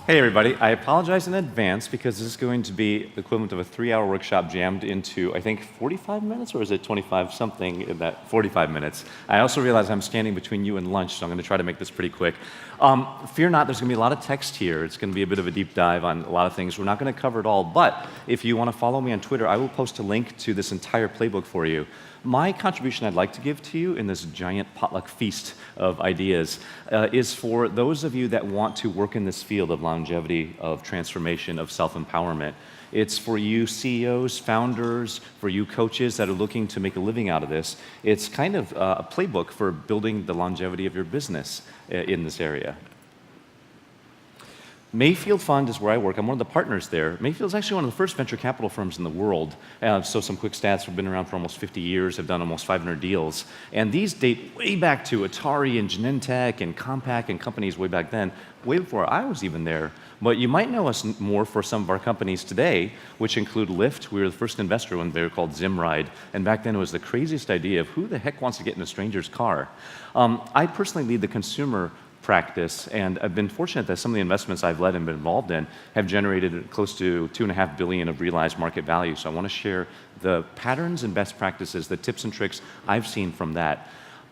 Hey everybody, I apologize in advance because this is going to be the equivalent of a 3-hour workshop jammed into, I think, 45 minutes, or is it 25 something in that 45 minutes? I also realize I'm standing between you and lunch, so I'm going to try to make this pretty quick. Fear not, there's going to be a lot of text here. It's going to be a bit of a deep dive on a lot of things. We're not going to cover it all, but if you want to follow me on Twitter, I will post a link to this entire playbook for you. My contribution I'd like to give to you in this giant potluck feast of ideas is for those of you that want to work in this field of longevity, of transformation, of self-empowerment. It's for you CEOs, founders, for you coaches that are looking to make a living out of this. It's kind of a playbook for building the longevity of your business in this area. Mayfield Fund is where I work. I'm one of the partners there. Mayfield is actually one of the first venture capital firms in the world. So some quick stats, we've been around for almost 50 years, have done almost 500 deals. And these date way back to Atari and Genentech and Compaq and companies way back then, way before I was even there. But you might know us more for some of our companies today, which include Lyft. We were the first investor when they were called Zimride. And back then it was the craziest idea of who the heck wants to get in a stranger's car. I personally lead the consumer practice, and I've been fortunate that some of the investments I've led and been involved in have generated close to $2.5 billion of realized market value. So I want to share the patterns and best practices, the tips and tricks I've seen from that.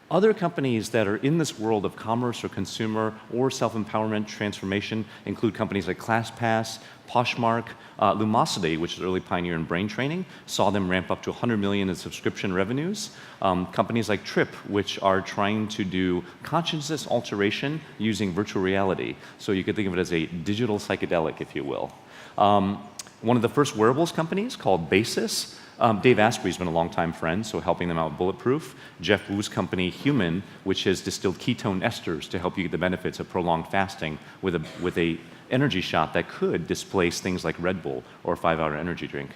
Other companies that are in this world of commerce or consumer or self-empowerment transformation include companies like ClassPass, Poshmark, Lumosity, which is an early pioneer in brain training, saw them ramp up to 100 million in subscription revenues. Companies like Trip, which are trying to do consciousness alteration using virtual reality. So you could think of it as a digital psychedelic, if you will. One of the first wearables companies called Basis. Dave Asprey's been a longtime friend, so helping them out with Bulletproof. Jeff Wu's company, Human, which has distilled ketone esters to help you get the benefits of prolonged fasting with a energy shot that could displace things like Red Bull or a 5-hour energy drink.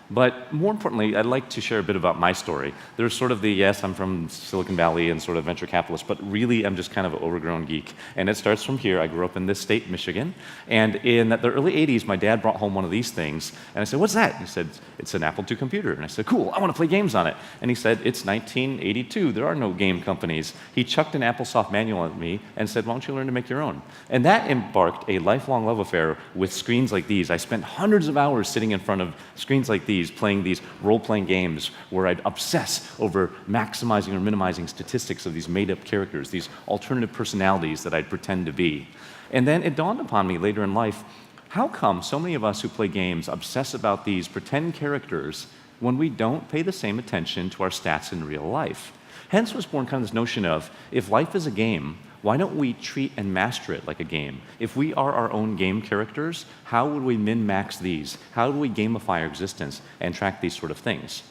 But more importantly, I'd like to share a bit about my story. There's sort of the, yes, I'm from Silicon Valley and sort of venture capitalist, but really I'm just kind of an overgrown geek. And it starts from here. I grew up in this state, Michigan. And in the early 80s, my dad brought home one of these things. And I said, what's that? He said, it's an Apple II computer. And I said, cool, I want to play games on it. And he said, it's 1982. There are no game companies. He chucked an AppleSoft manual at me and said, why don't you learn to make your own? And that embarked a lifelong love affair with screens like these. I spent hundreds of hours sitting in front of screens like these, playing these role-playing games where I'd obsess over maximizing or minimizing statistics of these made-up characters, these alternative personalities that I'd pretend to be. And then it dawned upon me later in life, how come so many of us who play games obsess about these pretend characters when we don't pay the same attention to our stats in real life? Hence was born kind of this notion of, if life is a game, why don't we treat and master it like a game? If we are our own game characters, how would we min-max these? How do we gamify our existence and track these sort of things?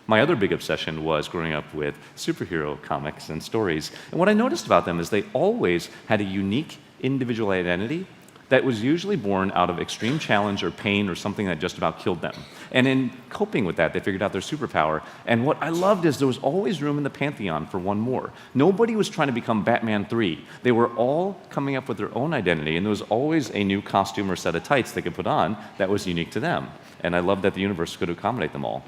My other big obsession was growing up with superhero comics and stories. And what I noticed about them is they always had a unique individual identity that was usually born out of extreme challenge or pain or something that just about killed them. And in coping with that, they figured out their superpower. And what I loved is there was always room in the pantheon for one more. Nobody was trying to become Batman 3. They were all coming up with their own identity, and there was always a new costume or set of tights they could put on that was unique to them. And I loved that the universe could accommodate them all.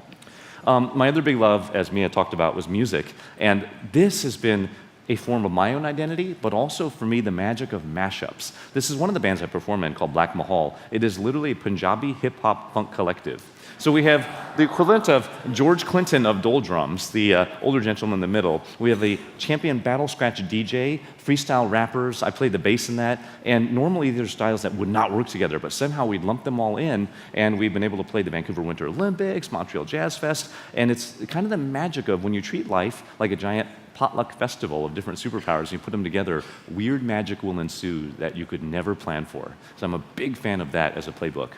My other big love, as Mia talked about, was music. And this has been a form of my own identity, but also for me, the magic of mashups. This is one of the bands I perform in called Black Mahal. It is literally a Punjabi hip-hop funk collective. So we have the equivalent of George Clinton of Doldrums, the older gentleman in the middle. We have the champion battle scratch DJ, freestyle rappers. I play the bass in that. And normally there's styles that would not work together, but somehow we lump them all in, and we've been able to play the Vancouver Winter Olympics, Montreal Jazz Fest, and it's kind of the magic of when you treat life like a giant potluck festival of different superpowers, and you put them together, weird magic will ensue that you could never plan for. So I'm a big fan of that as a playbook.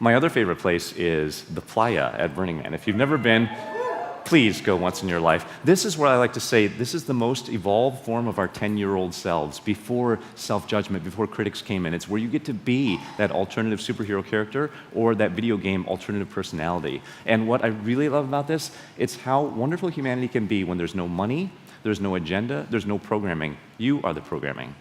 My other favorite place is the Playa at Burning Man. If you've never been, please go once in your life. This is where I like to say this is the most evolved form of our 10-year-old selves, before self-judgment, before critics came in. It's where you get to be that alternative superhero character or that video game alternative personality. And what I really love about this, it's how wonderful humanity can be when there's no money, there's no agenda, there's no programming. You are the programming.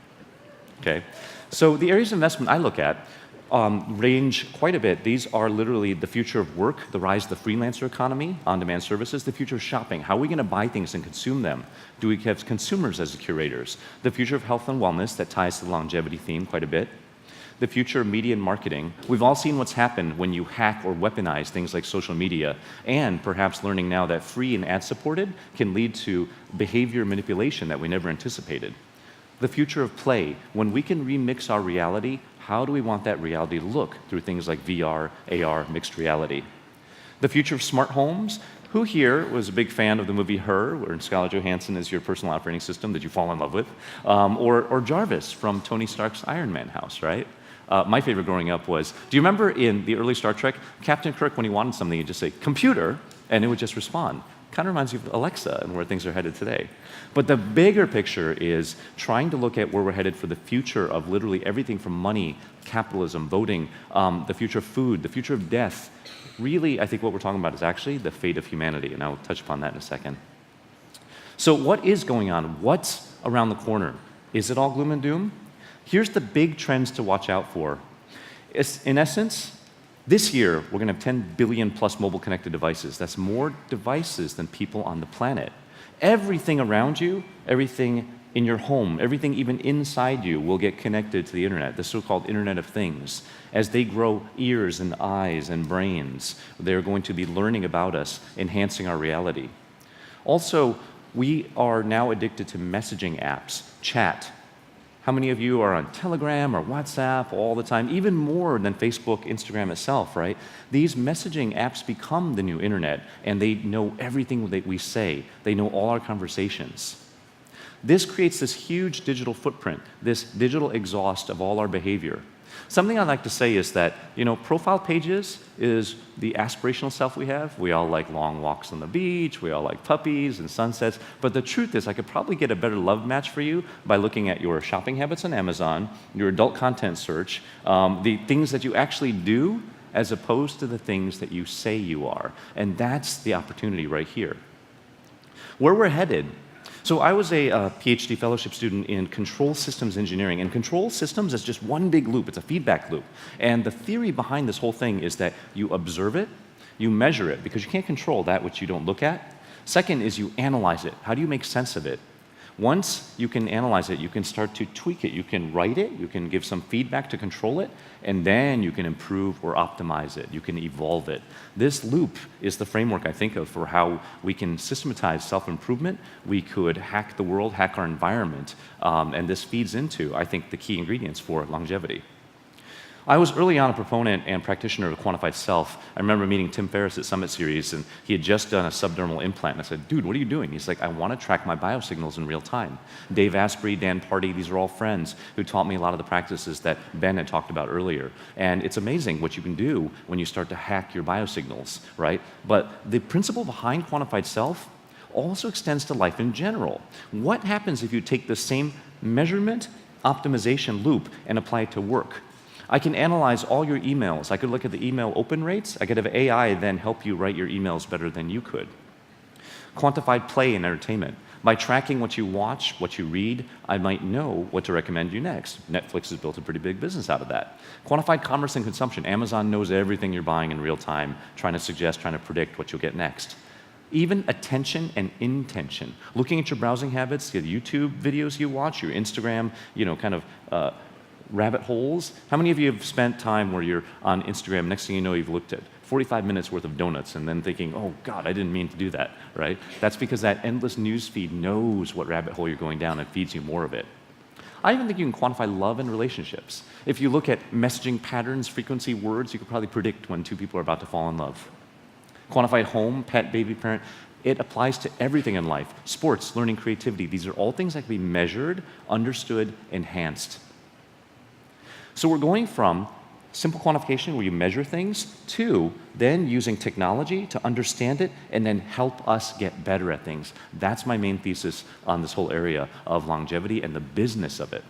Okay? So the areas of investment I look at range quite a bit. These are literally the future of work, the rise of the freelancer economy, on-demand services, the future of shopping. How are we going to buy things and consume them? Do we have consumers as the curators? The future of health and wellness that ties to the longevity theme quite a bit. the future of media and marketing. We've all seen what's happened when you hack or weaponize things like social media, and perhaps learning now that free and ad-supported can lead to behavior manipulation that we never anticipated. The future of play, when we can remix our reality, how do we want that reality to look through things like VR, AR, mixed reality? The future of smart homes. Who here was a big fan of the movie Her, where Scarlett Johansson is your personal operating system that you fall in love with? Or Jarvis from Tony Stark's Iron Man house, right? My favorite growing up was, do you remember in the early Star Trek, Captain Kirk, when he wanted something, he'd just say, "Computer," and it would just respond. Kind of reminds you of Alexa and where things are headed today. But the bigger picture is trying to look at where we're headed for the future of literally everything from money, capitalism, voting, the future of food, the future of death. Really, I think what we're talking about is actually the fate of humanity, and I'll touch upon that in a second. So what is going on? What's around the corner? Is it all gloom and doom? Here's the big trends to watch out for. In essence, this year, we're going to have 10 billion plus mobile connected devices. That's more devices than people on the planet. Everything around you, everything in your home, everything even inside you will get connected to the internet, the so-called Internet of Things. As they grow ears and eyes and brains, they're going to be learning about us, enhancing our reality. Also, we are now addicted to messaging apps, chat. How many of you are on Telegram or WhatsApp all the time, even more than Facebook, Instagram itself, right? These messaging apps become the new internet, and they know everything that we say. They know all our conversations. This creates this huge digital footprint, this digital exhaust of all our behavior. Something I like to say is that, profile pages is the aspirational self we have. We all like long walks on the beach, we all like puppies and sunsets, but the truth is I could probably get a better love match for you by looking at your shopping habits on Amazon, your adult content search, the things that you actually do as opposed to the things that you say you are. And that's the opportunity right here. Where we're headed. So I was a PhD fellowship student in control systems engineering, and control systems is just one big loop. It's a feedback loop. And the theory behind this whole thing is that you observe it, you measure it, because you can't control that which you don't look at. Second is you analyze it. How do you make sense of it? Once you can analyze it, you can start to tweak it. You can write it, you can give some feedback to control it, and then you can improve or optimize it. You can evolve it. This loop is the framework I think of for how we can systematize self-improvement. We could hack the world, hack our environment, and this feeds into, I think, the key ingredients for longevity. I was early on a proponent and practitioner of quantified self. I remember meeting Tim Ferriss at Summit Series, and he had just done a subdermal implant. And I said, "Dude, what are you doing?" He's like, "I want to track my biosignals in real time." Dave Asprey, Dan Party, these are all friends who taught me a lot of the practices that Ben had talked about earlier. And it's amazing what you can do when you start to hack your biosignals, right? But the principle behind quantified self also extends to life in general. What happens if you take the same measurement optimization loop and apply it to work? I can analyze all your emails. I could look at the email open rates. I could have AI then help you write your emails better than you could. Quantified play and entertainment. By tracking what you watch, what you read, I might know what to recommend you next. Netflix has built a pretty big business out of that. Quantified commerce and consumption. Amazon knows everything you're buying in real time, trying to suggest, trying to predict what you'll get next. Even attention and intention. Looking at your browsing habits, the YouTube videos you watch, your Instagram, rabbit holes. How many of you have spent time where you're on Instagram, next thing you know you've looked at 45 minutes worth of donuts and then thinking, "Oh God, I didn't mean to do that," right? That's because that endless news feed knows what rabbit hole you're going down and feeds you more of it. I even think you can quantify love and relationships. If you look at messaging patterns, frequency, words, you could probably predict when two people are about to fall in love. Quantified home, pet, baby, parent. It applies to everything in life. Sports, learning, creativity. These are all things that can be measured, understood, enhanced. So we're going from simple quantification where you measure things to then using technology to understand it and then help us get better at things. That's my main thesis on this whole area of longevity and the business of it.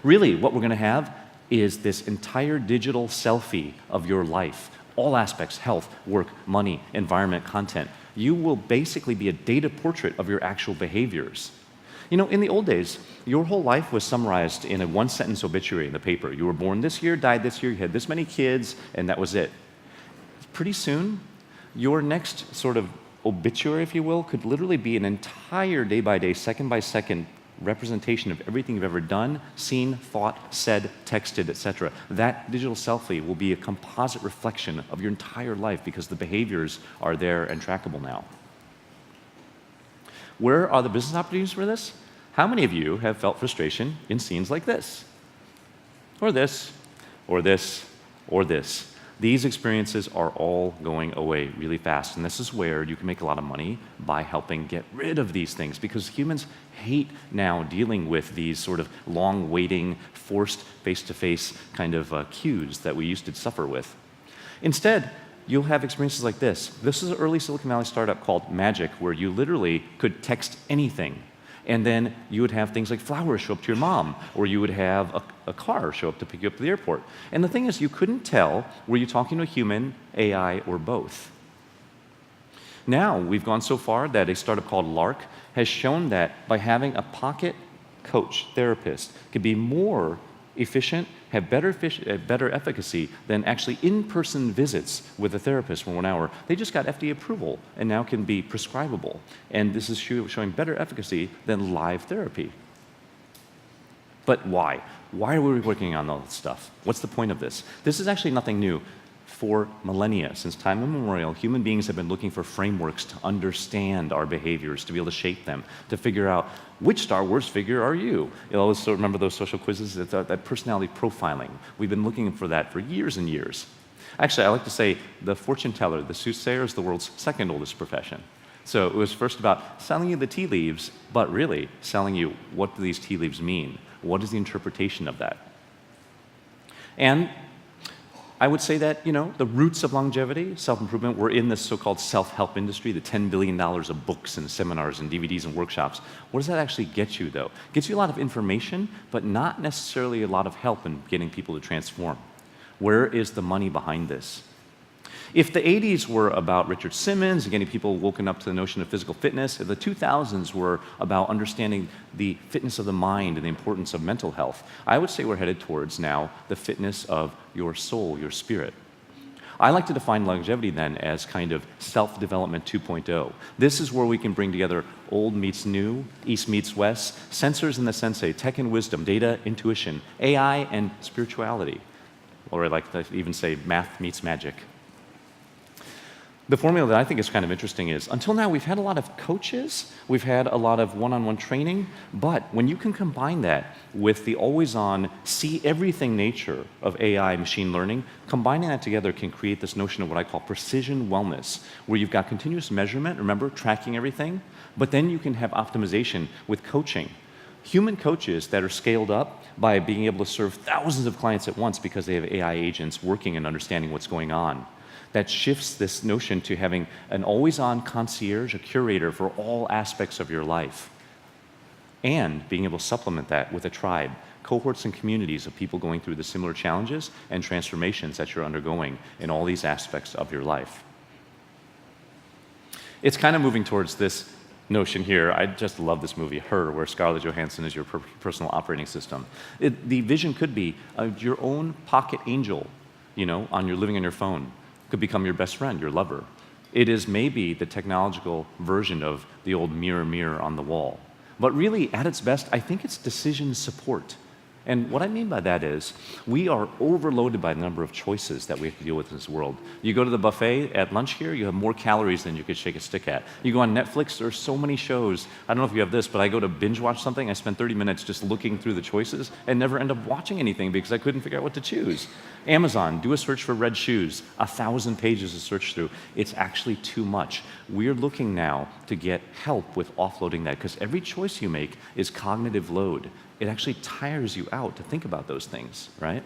Really, what we're going to have is this entire digital selfie of your life. All aspects, health, work, money, environment, content. You will basically be a data portrait of your actual behaviors. In the old days, your whole life was summarized in a one-sentence obituary in the paper. You were born this year, died this year, you had this many kids, and that was it. Pretty soon, your next sort of obituary, if you will, could literally be an entire day-by-day, second-by-second representation of everything you've ever done, seen, thought, said, texted, etc. That digital selfie will be a composite reflection of your entire life because the behaviors are there and trackable now. Where are the business opportunities for this? How many of you have felt frustration in scenes like this? Or this, or this, or this? These experiences are all going away really fast, and this is where you can make a lot of money by helping get rid of these things, because humans hate now dealing with these sort of long waiting, forced face-to-face kind of cues that we used to suffer with. Instead, you'll have experiences like this. This is an early Silicon Valley startup called Magic, where you literally could text anything. And then you would have things like flowers show up to your mom, or you would have a car show up to pick you up to the airport. And the thing is, you couldn't tell, were you talking to a human, AI, or both? Now, we've gone so far that a startup called Lark has shown that by having a pocket coach therapist could be more efficient, have better efficacy than actually in-person visits with a therapist for 1 hour. They just got FDA approval and now can be prescribable. And this is showing better efficacy than live therapy. But why? Why are we working on all this stuff? What's the point of this? This is actually nothing new. For millennia, since time immemorial, human beings have been looking for frameworks to understand our behaviors, to be able to shape them, to figure out which Star Wars figure are you? You always remember those social quizzes, that personality profiling. We've been looking for that for years and years. Actually, I like to say the fortune teller, the soothsayer, is the world's second oldest profession. So it was first about selling you the tea leaves, but really selling you what do these tea leaves mean? What is the interpretation of that? And I would say that, the roots of longevity, self-improvement, were in this so-called self-help industry, the $10 billion of books and seminars and DVDs and workshops. What does that actually get you, though? It gets you a lot of information, but not necessarily a lot of help in getting people to transform. Where is the money behind this? If the 80s were about Richard Simmons and getting people woken up to the notion of physical fitness, if the 2000s were about understanding the fitness of the mind and the importance of mental health, I would say we're headed towards now the fitness of your soul, your spirit. I like to define longevity then as kind of self-development 2.0. This is where we can bring together old meets new, east meets west, sensors and the sensei, tech and wisdom, data, intuition, AI, and spirituality. Or I like to even say math meets magic. The formula that I think is kind of interesting is, until now we've had a lot of coaches, we've had a lot of one-on-one training, but when you can combine that with the always-on, see-everything nature of AI machine learning, combining that together can create this notion of what I call precision wellness, where you've got continuous measurement, remember, tracking everything, but then you can have optimization with coaching. Human coaches that are scaled up by being able to serve thousands of clients at once because they have AI agents working and understanding what's going on. That shifts this notion to having an always-on concierge, a curator for all aspects of your life, and being able to supplement that with a tribe, cohorts and communities of people going through the similar challenges and transformations that you're undergoing in all these aspects of your life. It's kind of moving towards this notion here. I just love this movie, Her, where Scarlett Johansson is your personal operating system. The vision could be your own pocket angel, living on your phone. Could become your best friend, your lover. It is maybe the technological version of the old mirror, mirror on the wall. But really, at its best, I think it's decision support. And what I mean by that is, we are overloaded by the number of choices that we have to deal with in this world. You go to the buffet at lunch here, you have more calories than you could shake a stick at. You go on Netflix, there are so many shows. I don't know if you have this, but I go to binge watch something, I spend 30 minutes just looking through the choices and never end up watching anything because I couldn't figure out what to choose. Amazon, do a search for red shoes, 1,000 pages to search through. It's actually too much. We're looking now to get help with offloading that, because every choice you make is cognitive load. It actually tires you out to think about those things, right?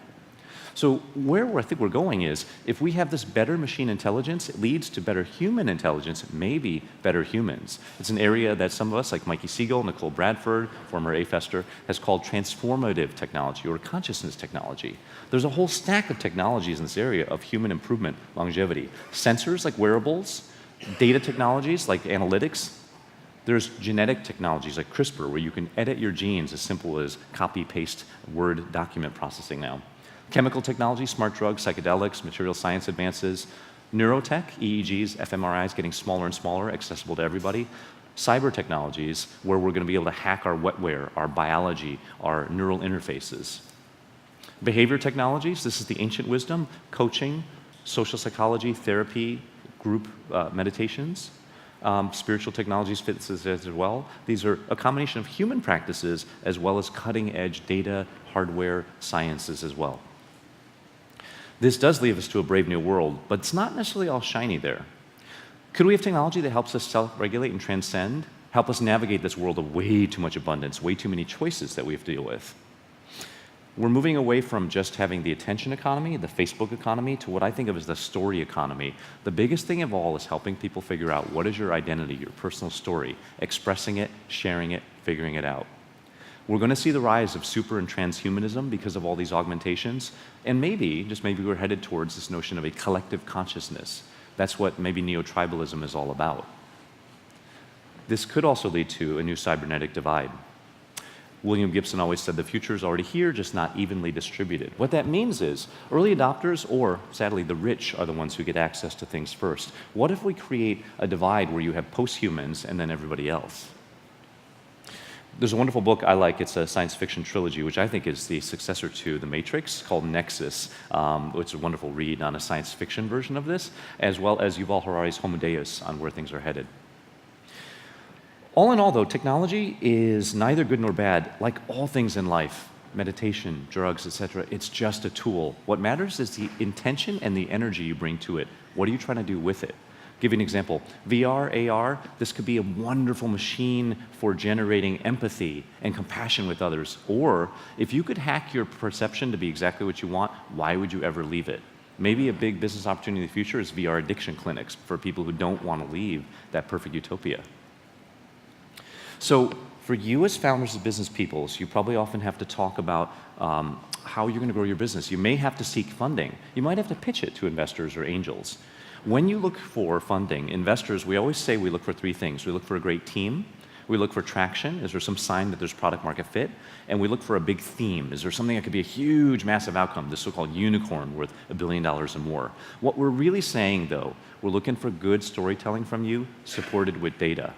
So where I think we're going is, if we have this better machine intelligence, it leads to better human intelligence, maybe better humans. It's an area that some of us, like Mikey Siegel, Nicole Bradford, former AFester, has called transformative technology or consciousness technology. There's a whole stack of technologies in this area of human improvement, longevity. Sensors like wearables, data technologies like analytics. There's genetic technologies like CRISPR, where you can edit your genes as simple as copy-paste Word document processing now. Chemical technology, smart drugs, psychedelics, material science advances. Neurotech, EEGs, fMRIs getting smaller and smaller, accessible to everybody. Cyber technologies, where we're going to be able to hack our wetware, our biology, our neural interfaces. Behavior technologies, this is the ancient wisdom, coaching, social psychology, therapy, group meditations. Spiritual technologies fits this as well. These are a combination of human practices as well as cutting-edge data, hardware, sciences as well. This does lead us to a brave new world, but it's not necessarily all shiny there. Could we have technology that helps us self-regulate and transcend, help us navigate this world of way too much abundance, way too many choices that we have to deal with? We're moving away from just having the attention economy, the Facebook economy, to what I think of as the story economy. The biggest thing of all is helping people figure out what is your identity, your personal story, expressing it, sharing it, figuring it out. We're going to see the rise of super and transhumanism because of all these augmentations, and maybe, just maybe, we're headed towards this notion of a collective consciousness. That's what maybe neo-tribalism is all about. This could also lead to a new cybernetic divide. William Gibson always said the future is already here, just not evenly distributed. What that means is early adopters, or sadly the rich, are the ones who get access to things first. What if we create a divide where you have post-humans and then everybody else? There's a wonderful book I like. It's a science fiction trilogy, which I think is the successor to The Matrix, called Nexus, which is a wonderful read on a science fiction version of this, as well as Yuval Harari's Homo Deus on where things are headed. All in all, though, technology is neither good nor bad. Like all things in life, meditation, drugs, etc., it's just a tool. What matters is the intention and the energy you bring to it. What are you trying to do with it? Give you an example. VR, AR, this could be a wonderful machine for generating empathy and compassion with others. Or if you could hack your perception to be exactly what you want, why would you ever leave it? Maybe a big business opportunity in the future is VR addiction clinics for people who don't want to leave that perfect utopia. So for you as founders of business peoples, you probably often have to talk about how you're going to grow your business. You may have to seek funding. You might have to pitch it to investors or angels. When you look for funding, investors, we always say we look for three things. We look for a great team. We look for traction. Is there some sign that there's product market fit? And we look for a big theme. Is there something that could be a huge, massive outcome, this so-called unicorn worth $1 billion or more? What we're really saying, though, we're looking for good storytelling from you, supported with data.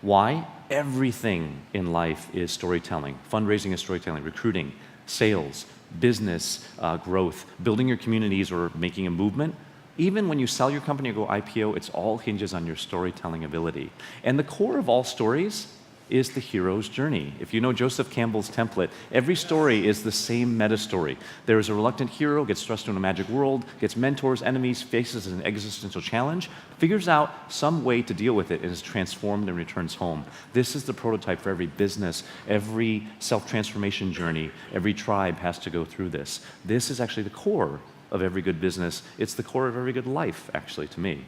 Why? Everything in life is storytelling. Fundraising is storytelling, recruiting, sales, business growth, building your communities or making a movement. Even when you sell your company or go IPO, it all hinges on your storytelling ability. And the core of all stories is the hero's journey. If you know Joseph Campbell's template, every story is the same meta story. There is a reluctant hero, gets thrust into a magic world, gets mentors, enemies, faces an existential challenge, figures out some way to deal with it, and is transformed and returns home. This is the prototype for every business, every self-transformation journey. Every tribe has to go through this. This is actually the core of every good business. It's the core of every good life, actually, to me.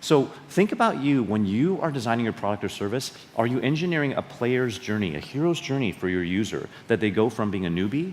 So think about you when you are designing your product or service. Are you engineering a player's journey, a hero's journey for your user, that they go from being a newbie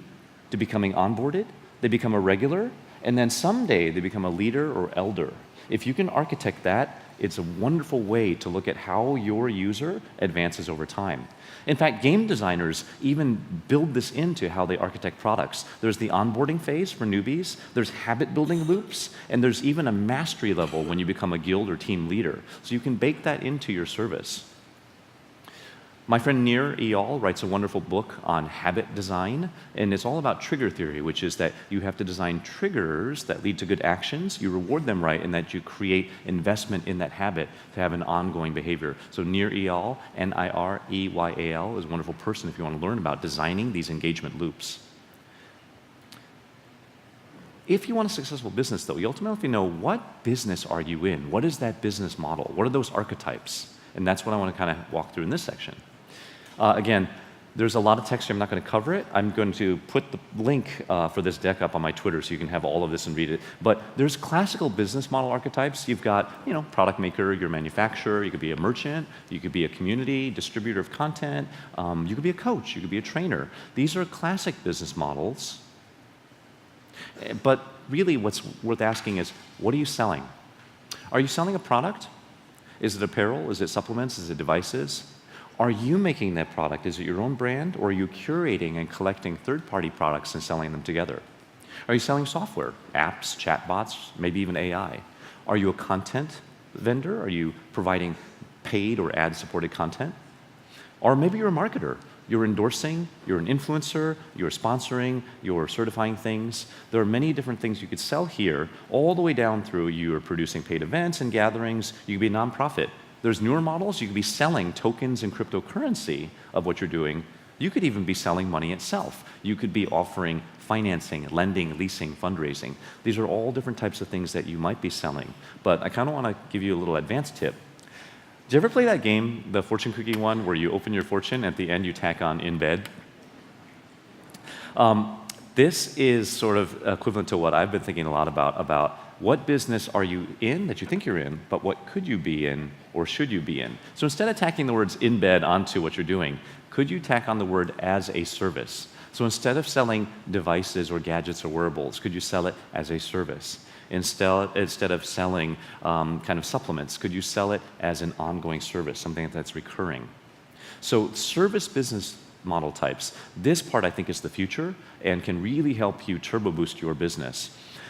to becoming onboarded, they become a regular, and then someday they become a leader or elder? If you can architect that, it's a wonderful way to look at how your user advances over time. In fact, game designers even build this into how they architect products. There's the onboarding phase for newbies, there's habit building loops, and there's even a mastery level when you become a guild or team leader. So you can bake that into your service. My friend Nir Eyal writes a wonderful book on habit design, and it's all about trigger theory, which is that you have to design triggers that lead to good actions, you reward them right, and that you create investment in that habit to have an ongoing behavior. So Nir Eyal, N-I-R-E-Y-A-L, is a wonderful person if you want to learn about designing these engagement loops. If you want a successful business, though, you ultimately have to know, what business are you in? What is that business model? What are those archetypes? And that's what I want to kind of walk through in this section. Again, there's a lot of text here. I'm not going to cover it. I'm going to put the link for this deck up on my Twitter so you can have all of this and read it. But there's classical business model archetypes. You've got, product maker, you're a manufacturer, you could be a merchant, you could be a community distributor of content, you could be a coach, you could be a trainer. These are classic business models. But really what's worth asking is, what are you selling? Are you selling a product? Is it apparel? Is it supplements? Is it devices? Are you making that product? Is it your own brand, or are you curating and collecting third-party products and selling them together? Are you selling software, apps, chatbots, maybe even AI? Are you a content vendor? Are you providing paid or ad-supported content. Or maybe you're a marketer. You're endorsing, you're an influencer, you're sponsoring, you're certifying things. There are many different things you could sell here, all the way down through you're producing paid events and gatherings. You could be a nonprofit. There's newer models. You could be selling tokens and cryptocurrency of what you're doing. You could even be selling money itself. You could be offering financing, lending, leasing, fundraising. These are all different types of things that you might be selling. But I kind of want to give you a little advanced tip. Did you ever play that game, the fortune cookie one, where you open your fortune, at the end you tack on in bed? This is sort of equivalent to what I've been thinking a lot about what business are you in that you think you're in, but what could you be in or should you be in? So instead of tacking the words in bed onto what you're doing, could you tack on the word as a service? So instead of selling devices or gadgets or wearables, could you sell it as a service? Instead of selling kind of supplements, could you sell it as an ongoing service, something that's recurring? So service business model types, this part I think is the future and can really help you turbo boost your business.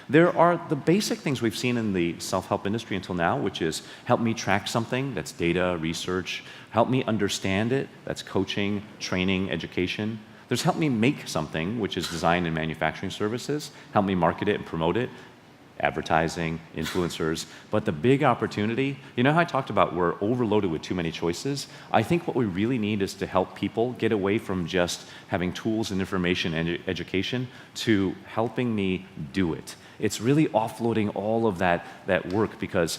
There are the basic things we've seen in the self-help industry until now, which is help me track something, that's data, research, help me understand it, that's coaching, training, education. There's help me make something, which is design and manufacturing services, help me market it and promote it, advertising, influencers. But the big opportunity, you know how I talked about we're overloaded with too many choices? I think what we really need is to help people get away from just having tools and information and education to helping me do it. It's really offloading all of that work because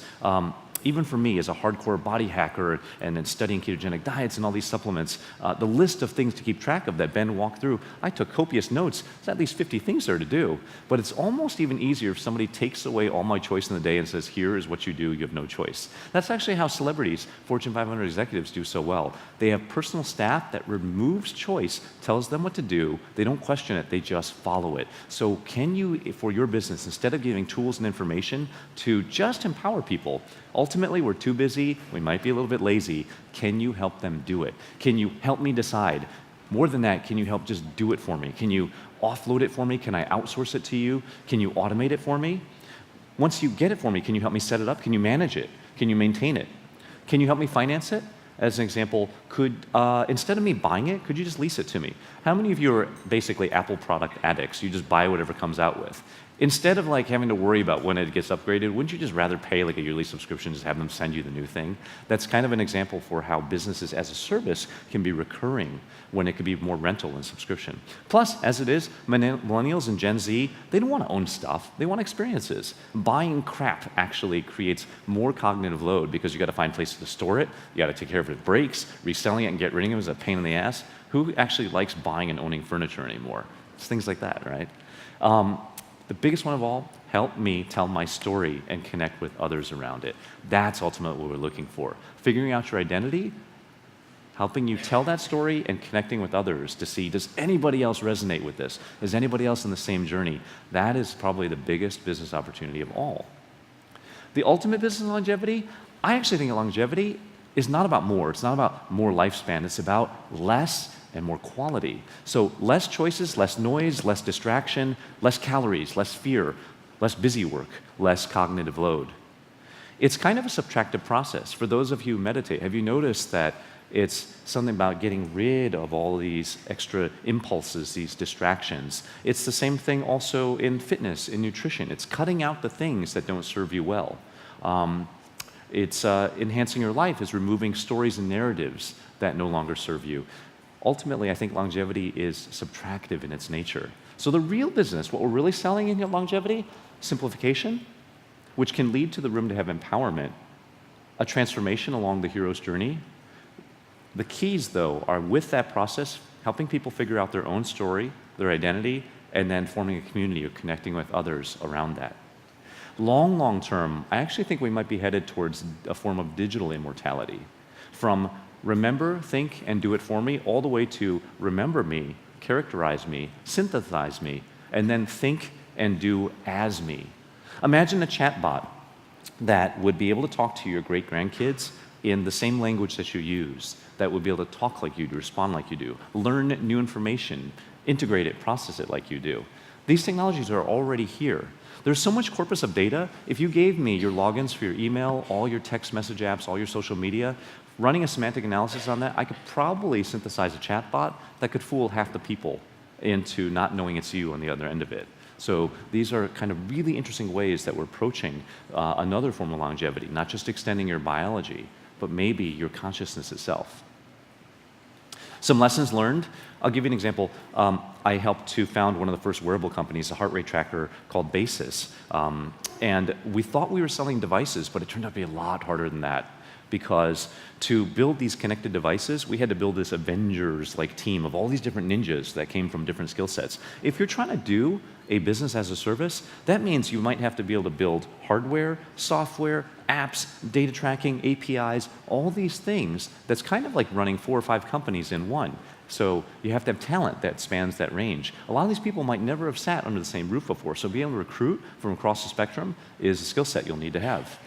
even for me as a hardcore body hacker and then studying ketogenic diets and all these supplements, the list of things to keep track of that Ben walked through, I took copious notes. There's at least 50 things there to do. But it's almost even easier if somebody takes away all my choice in the day and says, here is what you do, you have no choice. That's actually how celebrities, Fortune 500 executives do so well. They have personal staff that removes choice, tells them what to do, they don't question it, they just follow it. So can you, for your business, instead of giving tools and information to just empower people, ultimately, we're too busy, we might be a little bit lazy. Can you help them do it? Can you help me decide? More than that, can you help just do it for me? Can you offload it for me? Can I outsource it to you? Can you automate it for me? Once you get it for me, can you help me set it up? Can you manage it? Can you maintain it? Can you help me finance it? As an example, instead of me buying it, could you just lease it to me? How many of you are basically Apple product addicts? You just buy whatever comes out with. Instead of like having to worry about when it gets upgraded, wouldn't you just rather pay like a yearly subscription, just have them send you the new thing? That's kind of an example for how businesses as a service can be recurring when it could be more rental and subscription. Plus, as it is, millennials and Gen Z, they don't want to own stuff, they want experiences. Buying crap actually creates more cognitive load because you got to find places to store it, you got to take care of it if it breaks, reselling it and get rid of it is a pain in the ass. Who actually likes buying and owning furniture anymore? It's things like that, right? The biggest one of all, help me tell my story and connect with others around it. That's ultimately what we're looking for. Figuring out your identity, helping you tell that story and connecting with others to see, does anybody else resonate with this? Is anybody else in the same journey? That is probably the biggest business opportunity of all. The ultimate business longevity, I actually think longevity is not about more. It's not about more lifespan. It's about less and more quality. So less choices, less noise, less distraction, less calories, less fear, less busy work, less cognitive load. It's kind of a subtractive process. For those of you who meditate, have you noticed that it's something about getting rid of all these extra impulses, these distractions? It's the same thing also in fitness, in nutrition. It's cutting out the things that don't serve you well. It's enhancing your life, is removing stories and narratives that no longer serve you. Ultimately, I think longevity is subtractive in its nature. So the real business, what we're really selling in longevity, simplification, which can lead to the room to have empowerment, a transformation along the hero's journey. The keys, though, are with that process, helping people figure out their own story, their identity, and then forming a community or connecting with others around that. Long term, I actually think we might be headed towards a form of digital immortality. From remember, think, and do it for me, all the way to remember me, characterize me, synthesize me, and then think and do as me. Imagine a chatbot that would be able to talk to your great-grandkids in the same language that you use, that would be able to talk like you do, respond like you do, learn new information, integrate it, process it like you do. These technologies are already here. There's so much corpus of data. If you gave me your logins for your email, all your text message apps, all your social media, running a semantic analysis on that, I could probably synthesize a chatbot that could fool half the people into not knowing it's you on the other end of it. So these are kind of really interesting ways that we're approaching another form of longevity, not just extending your biology, but maybe your consciousness itself. Some lessons learned. I'll give you an example. I helped to found one of the first wearable companies, a heart rate tracker called Basis. And we thought we were selling devices, but it turned out to be a lot harder than that. Because to build these connected devices, we had to build this Avengers-like team of all these different ninjas that came from different skill sets. If you're trying to do a business as a service, that means you might have to be able to build hardware, software, apps, data tracking, APIs, all these things that's kind of like running 4 or 5 companies in one. So you have to have talent that spans that range. A lot of these people might never have sat under the same roof before, so being able to recruit from across the spectrum is a skill set you'll need to have.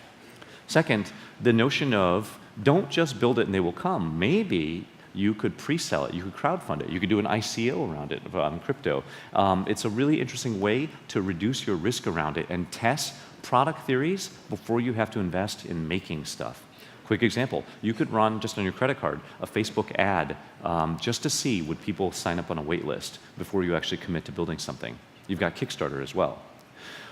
Second, the notion of don't just build it and they will come. Maybe you could pre-sell it, you could crowdfund it, you could do an ICO around it on crypto. It's a really interesting way to reduce your risk around it and test product theories before you have to invest in making stuff. Quick example, you could run just on your credit card a Facebook ad just to see would people sign up on a wait list before you actually commit to building something. You've got Kickstarter as well.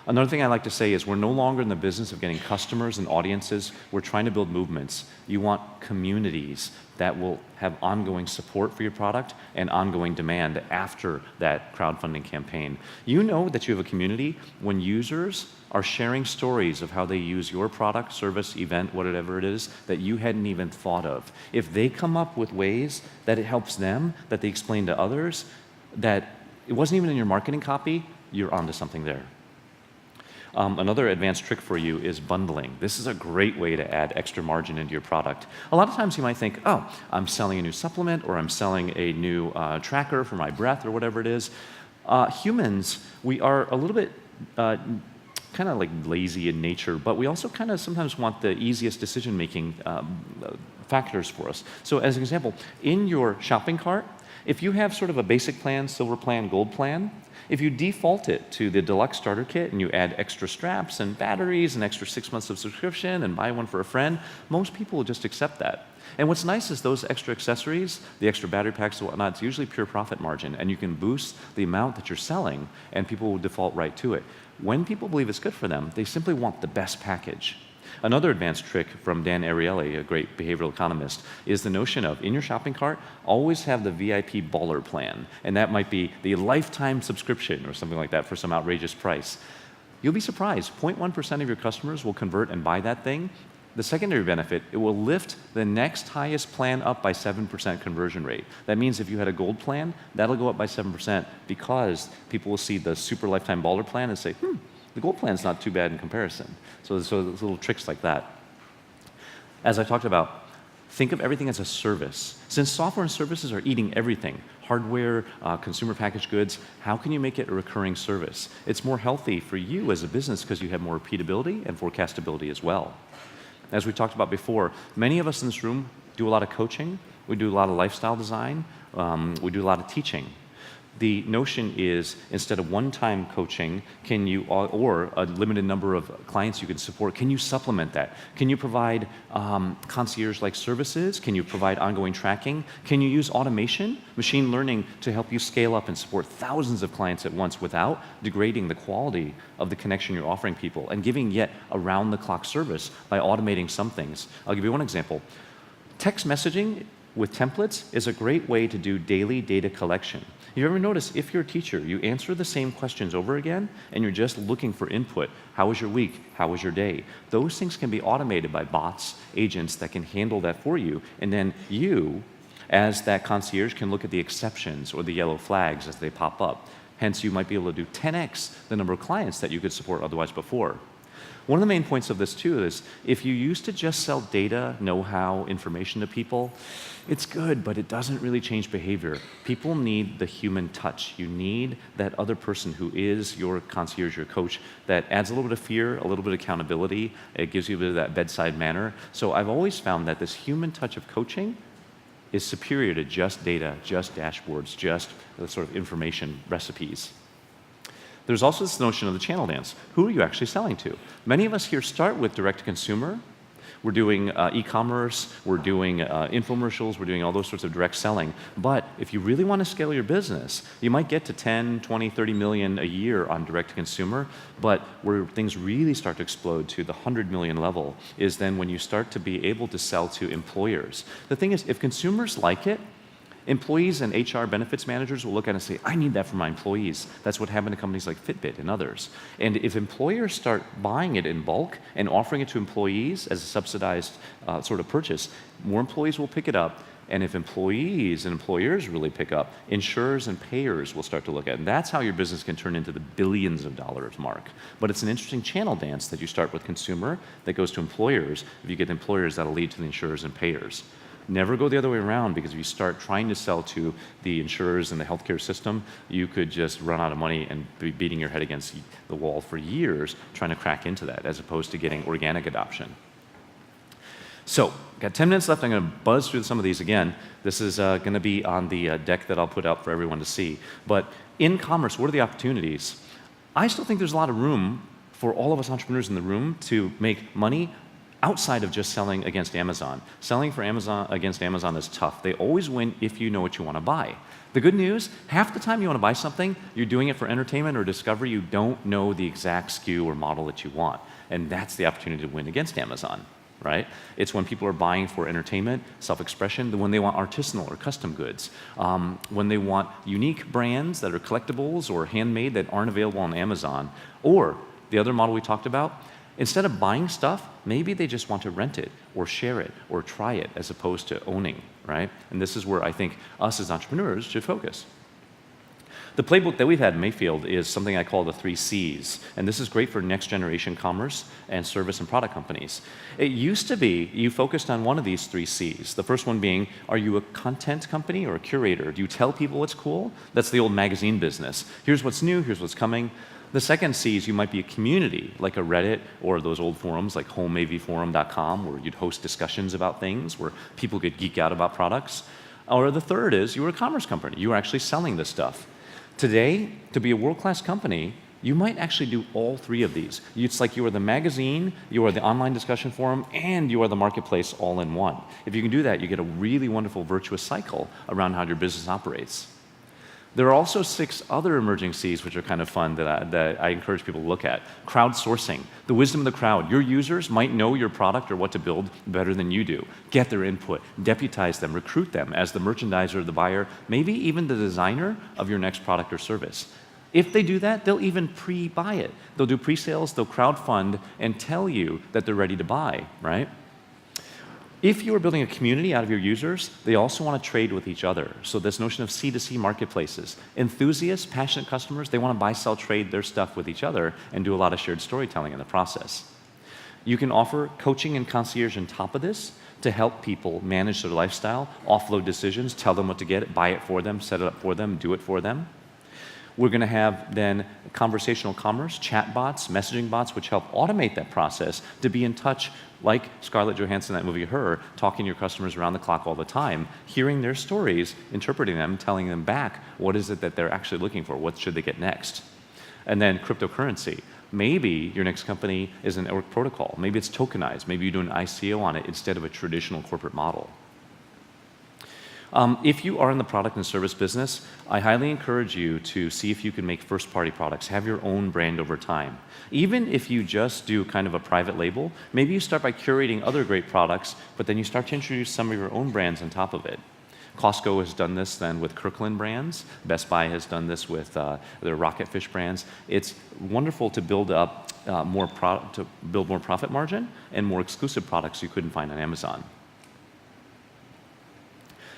Another thing I like to say is we're no longer in the business of getting customers and audiences. We're trying to build movements. You want communities that will have ongoing support for your product and ongoing demand after that crowdfunding campaign. You know that you have a community when users are sharing stories of how they use your product, service, event, whatever it is, that you hadn't even thought of. If they come up with ways that it helps them, that they explain to others, that it wasn't even in your marketing copy, you're onto something there. Another advanced trick for you is bundling. This is a great way to add extra margin into your product. A lot of times you might think, oh, I'm selling a new supplement or I'm selling a new tracker for my breath or whatever it is. Humans, we are a little bit kind of like lazy in nature, but we also kind of sometimes want the easiest decision-making factors for us. So as an example, in your shopping cart, if you have sort of a basic plan, silver plan, gold plan, if you default it to the deluxe starter kit and you add extra straps and batteries and extra 6 months of subscription and buy one for a friend, most people will just accept that. And what's nice is those extra accessories, the extra battery packs and whatnot, it's usually pure profit margin, and you can boost the amount that you're selling and people will default right to it. When people believe it's good for them, they simply want the best package. Another advanced trick from Dan Ariely, a great behavioral economist, is the notion of, in your shopping cart, always have the VIP baller plan. And that might be the lifetime subscription or something like that for some outrageous price. You'll be surprised, 0.1% of your customers will convert and buy that thing. The secondary benefit, it will lift the next highest plan up by 7% conversion rate. That means if you had a gold plan, that'll go up by 7% because people will see the super lifetime baller plan and say, the gold plan's not too bad in comparison. So there's little tricks like that. As I talked about, think of everything as a service. Since software and services are eating everything, hardware, consumer packaged goods, how can you make it a recurring service? It's more healthy for you as a business because you have more repeatability and forecastability as well. As we talked about before, many of us in this room do a lot of coaching, we do a lot of lifestyle design, we do a lot of teaching. The notion is, instead of one-time coaching, can you, or a limited number of clients you can support, can you supplement that? Can you provide concierge-like services? Can you provide ongoing tracking? Can you use automation, machine learning to help you scale up and support thousands of clients at once without degrading the quality of the connection you're offering people and giving yet around-the-clock service by automating some things? I'll give you one example. Text messaging with templates is a great way to do daily data collection. You ever notice if you're a teacher, you answer the same questions over again and you're just looking for input. How was your week? How was your day? Those things can be automated by bots, agents that can handle that for you. And then you, as that concierge, can look at the exceptions or the yellow flags as they pop up. Hence, you might be able to do 10x the number of clients that you could support otherwise before. One of the main points of this too is if you used to just sell data, know-how, information to people, it's good, but it doesn't really change behavior. People need the human touch. You need that other person who is your concierge, your coach, that adds a little bit of fear, a little bit of accountability. It gives you a bit of that bedside manner. So I've always found that this human touch of coaching is superior to just data, just dashboards, just sort of information recipes. There's also this notion of the channel dance. Who are you actually selling to? Many of us here start with direct-to-consumer. We're doing e-commerce, we're doing infomercials, we're doing all those sorts of direct selling. But if you really want to scale your business, you might get to 10, 20, 30 million a year on direct to consumer, but where things really start to explode to the 100 million level is then when you start to be able to sell to employers. The thing is, if consumers like it, employees and HR benefits managers will look at it and say, I need that for my employees. That's what happened to companies like Fitbit and others. And if employers start buying it in bulk and offering it to employees as a subsidized sort of purchase, more employees will pick it up. And if employees and employers really pick up, insurers and payers will start to look at it. And that's how your business can turn into the billions of dollars mark. But it's an interesting channel dance that you start with consumer that goes to employers. If you get employers, that'll lead to the insurers and payers. Never go the other way around, because if you start trying to sell to the insurers and the healthcare system, you could just run out of money and be beating your head against the wall for years trying to crack into that, as opposed to getting organic adoption. So, got 10 minutes left. I'm going to buzz through some of these again. This is going to be on the deck that I'll put out for everyone to see. But in commerce, what are the opportunities? I still think there's a lot of room for all of us entrepreneurs in the room to make money outside of just selling against Amazon. Selling for Amazon against Amazon is tough. They always win if you know what you want to buy. The good news, half the time you want to buy something, you're doing it for entertainment or discovery, you don't know the exact SKU or model that you want. And that's the opportunity to win against Amazon, right? It's when people are buying for entertainment, self-expression, when they want artisanal or custom goods, when they want unique brands that are collectibles or handmade that aren't available on Amazon, or the other model we talked about, instead of buying stuff, maybe they just want to rent it or share it or try it as opposed to owning, right? And this is where I think us as entrepreneurs should focus. The playbook that we've had in Mayfield is something I call the 3 C's, and this is great for next generation commerce and service and product companies. It used to be you focused on one of these 3 C's. The first one being, are you a content company or a curator? Do you tell people what's cool? That's the old magazine business. Here's what's new, here's what's coming. The second C is you might be a community, like a Reddit or those old forums like homeavforum.com, where you'd host discussions about things, where people could geek out about products. Or the third is you were a commerce company. You were actually selling this stuff. Today, to be a world-class company, you might actually do all 3 of these. It's like you are the magazine, you are the online discussion forum, and you are the marketplace all in one. If you can do that, you get a really wonderful virtuous cycle around how your business operates. There are also 6 other emerging C's which are kind of fun that I encourage people to look at. Crowdsourcing, the wisdom of the crowd. Your users might know your product or what to build better than you do. Get their input, deputize them, recruit them as the merchandiser, the buyer, maybe even the designer of your next product or service. If they do that, they'll even pre-buy it. They'll do pre-sales, they'll crowdfund, and tell you that they're ready to buy, right? If you are building a community out of your users, they also want to trade with each other. So this notion of C2C marketplaces. Enthusiasts, passionate customers, they want to buy, sell, trade their stuff with each other and do a lot of shared storytelling in the process. You can offer coaching and concierge on top of this to help people manage their lifestyle, offload decisions, tell them what to get, buy it for them, set it up for them, do it for them. We're going to have then conversational commerce, chat bots, messaging bots, which help automate that process to be in touch, like Scarlett Johansson, that movie Her, talking to your customers around the clock all the time, hearing their stories, interpreting them, telling them back what is it that they're actually looking for, what should they get next. And then cryptocurrency. Maybe your next company is an network protocol. Maybe it's tokenized. Maybe you do an ICO on it instead of a traditional corporate model. If you are in the product and service business, I highly encourage you to see if you can make first-party products, have your own brand over time. Even if you just do kind of a private label, maybe you start by curating other great products, but then you start to introduce some of your own brands on top of it. Costco has done this then with Kirkland brands. Best Buy has done this with their Rocketfish brands. It's wonderful to build up more profit margin and more exclusive products you couldn't find on Amazon.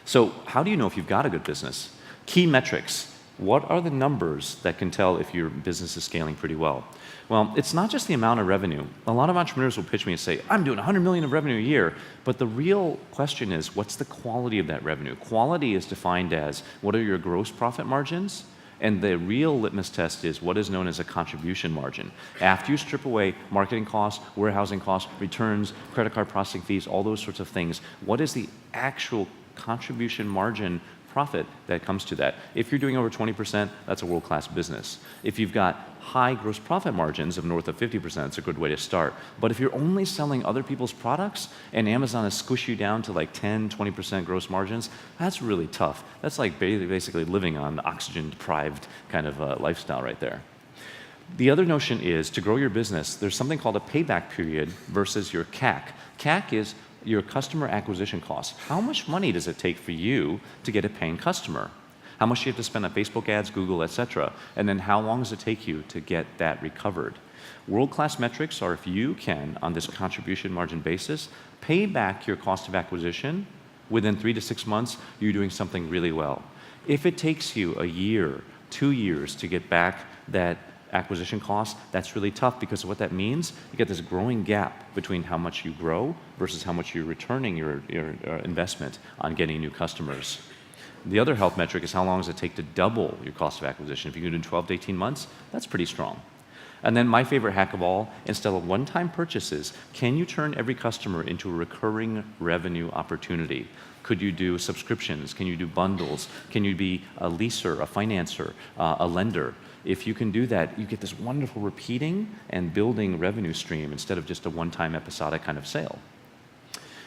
So how do you know if you've got a good business? Key metrics. What are the numbers that can tell if your business is scaling pretty well? Well, it's not just the amount of revenue. A lot of entrepreneurs will pitch me and say, I'm doing 100 million of revenue a year. But the real question is, what's the quality of that revenue? Quality is defined as, what are your gross profit margins? And the real litmus test is what is known as a contribution margin. After you strip away marketing costs, warehousing costs, returns, credit card processing fees, all those sorts of things, what is the actual contribution margin profit that comes to that. If you're doing over 20%, that's a world-class business. If you've got high gross profit margins of north of 50%, it's a good way to start. But if you're only selling other people's products and Amazon has squished you down to like 10, 20% gross margins, that's really tough. That's like basically living on oxygen-deprived kind of lifestyle right there. The other notion is to grow your business, there's something called a payback period versus your CAC. CAC is your customer acquisition cost. How much money does it take for you to get a paying customer? How much do you have to spend on Facebook ads, Google, et cetera? And then how long does it take you to get that recovered? World-class metrics are if you can, on this contribution margin basis, pay back your cost of acquisition within 3 to 6 months, you're doing something really well. If it takes you a year, 2 years to get back that acquisition cost, that's really tough because what that means, you get this growing gap between how much you grow versus how much you're returning your investment on getting new customers. The other health metric is how long does it take to double your cost of acquisition. If you can do 12 to 18 months, that's pretty strong. And then my favorite hack of all, instead of one-time purchases, can you turn every customer into a recurring revenue opportunity? Could you do subscriptions? Can you do bundles? Can you be a leaser, a financer, a lender? If you can do that, you get this wonderful repeating and building revenue stream instead of just a one-time episodic kind of sale.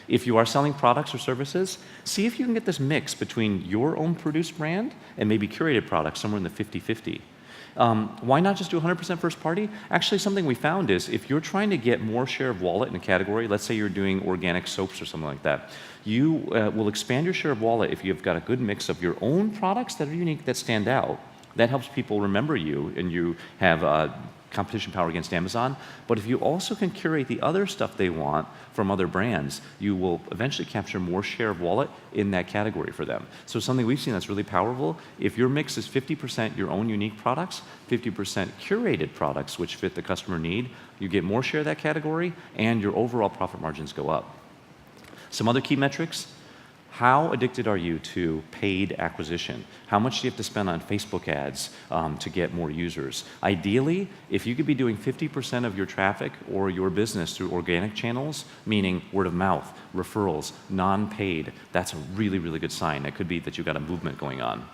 If you are selling products or services, see if you can get this mix between your own produced brand and maybe curated products somewhere in the 50-50. Why not just do 100% first party? Actually, something we found is if you're trying to get more share of wallet in a category, let's say you're doing organic soaps or something like that, you will expand your share of wallet if you've got a good mix of your own products that are unique, that stand out. That helps people remember you, and you have competition power against Amazon. But if you also can curate the other stuff they want from other brands, you will eventually capture more share of wallet in that category for them. So something we've seen that's really powerful, if your mix is 50% your own unique products, 50% curated products which fit the customer need, you get more share of that category and your overall profit margins go up. Some other key metrics. How addicted are you to paid acquisition? How much do you have to spend on Facebook ads to get more users? Ideally, if you could be doing 50% of your traffic or your business through organic channels, meaning word of mouth, referrals, non-paid, that's a really, really good sign. It could be that you've got a movement going on.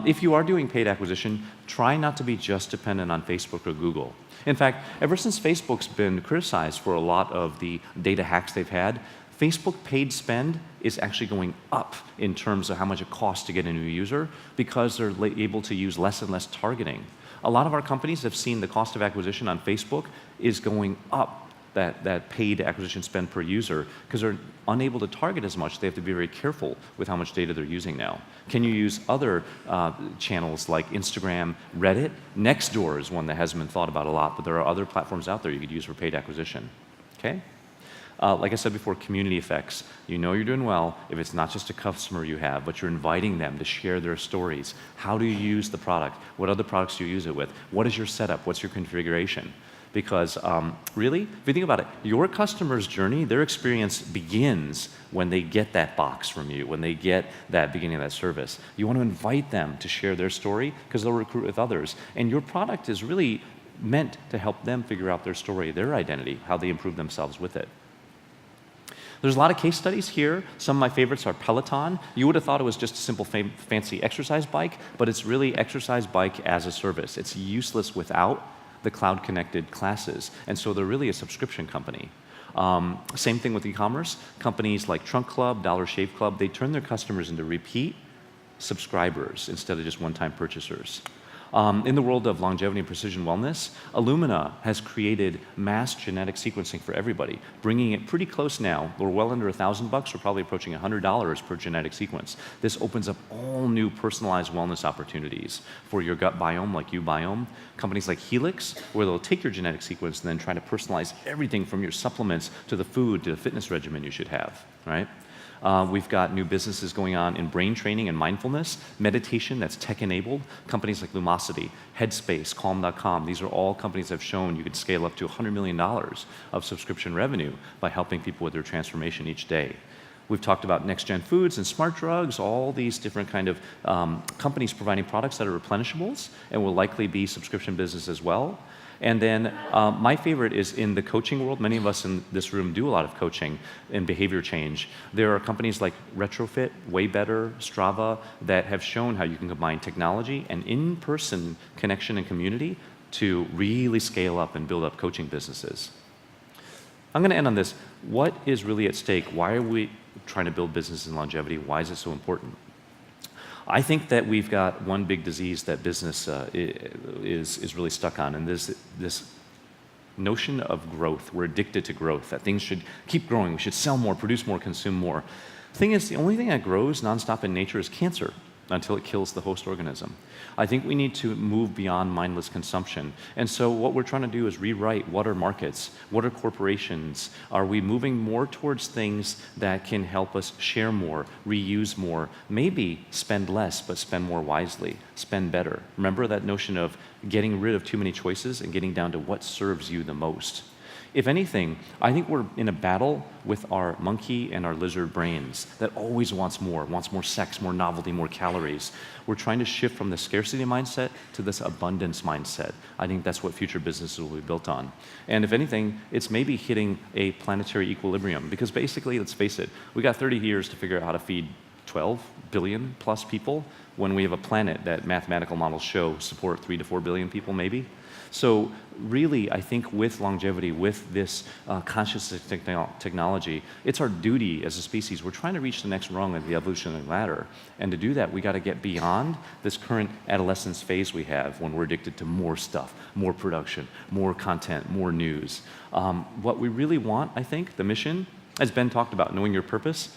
If you are doing paid acquisition, try not to be just dependent on Facebook or Google. In fact, ever since Facebook's been criticized for a lot of the data hacks they've had, Facebook paid spend is actually going up in terms of how much it costs to get a new user because they're able to use less and less targeting. A lot of our companies have seen the cost of acquisition on Facebook is going up, that paid acquisition spend per user, because they're unable to target as much. They have to be very careful with how much data they're using now. Can you use other channels like Instagram, Reddit? Nextdoor is one that hasn't been thought about a lot, but there are other platforms out there you could use for paid acquisition. Okay? Like I said before, community effects. You know you're doing well if it's not just a customer you have, but you're inviting them to share their stories. How do you use the product? What other products do you use it with? What is your setup? What's your configuration? Because really, if you think about it, your customer's journey, their experience begins when they get that box from you, when they get that beginning of that service. You want to invite them to share their story because they'll recruit with others. And your product is really meant to help them figure out their story, their identity, how they improve themselves with it. There's a lot of case studies here. Some of my favorites are Peloton. You would have thought it was just a simple fancy exercise bike, but it's really exercise bike as a service. It's useless without the cloud-connected classes, and so they're really a subscription company. Same thing with e-commerce. Companies like Trunk Club, Dollar Shave Club, they turn their customers into repeat subscribers instead of just one-time purchasers. In the world of longevity and precision wellness, Illumina has created mass genetic sequencing for everybody, bringing it pretty close now. We're well under $1,000. We're probably approaching $100 per genetic sequence. This opens up all new personalized wellness opportunities for your gut biome, like uBiome. Companies like Helix, where they'll take your genetic sequence and then try to personalize everything from your supplements to the food to the fitness regimen you should have, right? We've got new businesses going on in brain training and mindfulness, meditation that's tech-enabled. Companies like Lumosity, Headspace, Calm.com, these are all companies that have shown you could scale up to $100 million of subscription revenue by helping people with their transformation each day. We've talked about next-gen foods and smart drugs, all these different kind of companies providing products that are replenishables and will likely be subscription business as well. And then my favorite is in the coaching world. Many of us in this room do a lot of coaching and behavior change. There are companies like Retrofit, Waybetter, Strava that have shown how you can combine technology and in-person connection and community to really scale up and build up coaching businesses. I'm going to end on this. What is really at stake? Why are we trying to build business in longevity? Why is it so important? I think that we've got one big disease that business is really stuck on, and this notion of growth. We're addicted to growth, that things should keep growing. We should sell more, produce more, consume more. The thing is, the only thing that grows nonstop in nature is cancer until it kills the host organism. I think we need to move beyond mindless consumption. And so what we're trying to do is rewrite what are markets, what are corporations, are we moving more towards things that can help us share more, reuse more, maybe spend less, but spend more wisely, spend better. Remember that notion of getting rid of too many choices and getting down to what serves you the most. If anything, I think we're in a battle with our monkey and our lizard brains that always wants more sex, more novelty, more calories. We're trying to shift from the scarcity mindset to this abundance mindset. I think that's what future businesses will be built on. And if anything, it's maybe hitting a planetary equilibrium, because basically, let's face it, we got 30 years to figure out how to feed 12 billion plus people when we have a planet that mathematical models show support 3 to 4 billion people maybe. So really, I think with longevity, with this consciousness technology, it's our duty as a species. We're trying to reach the next rung of the evolutionary ladder. And to do that, we got to get beyond this current adolescence phase we have when we're addicted to more stuff, more production, more content, more news. What we really want, I think, the mission, as Ben talked about, knowing your purpose,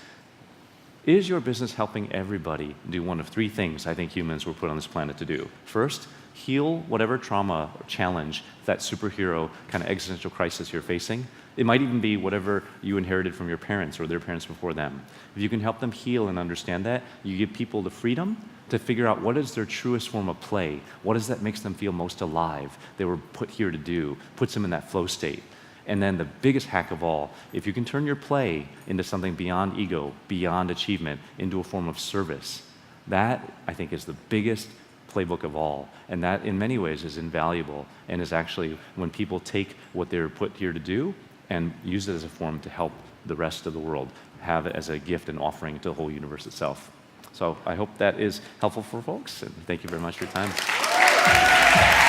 is your business helping everybody do one of 3 things I think humans were put on this planet to do? First, heal whatever trauma or challenge, that superhero kind of existential crisis you're facing. It might even be whatever you inherited from your parents or their parents before them. If you can help them heal and understand that, you give people the freedom to figure out what is their truest form of play, what is that makes them feel most alive, they were put here to do, puts them in that flow state. And then the biggest hack of all, if you can turn your play into something beyond ego, beyond achievement, into a form of service, that, I think, is the biggest playbook of all. And that, in many ways, is invaluable and is actually when people take what they're put here to do and use it as a form to help the rest of the world, have it as a gift and offering to the whole universe itself. So I hope that is helpful for folks, and thank you very much for your time.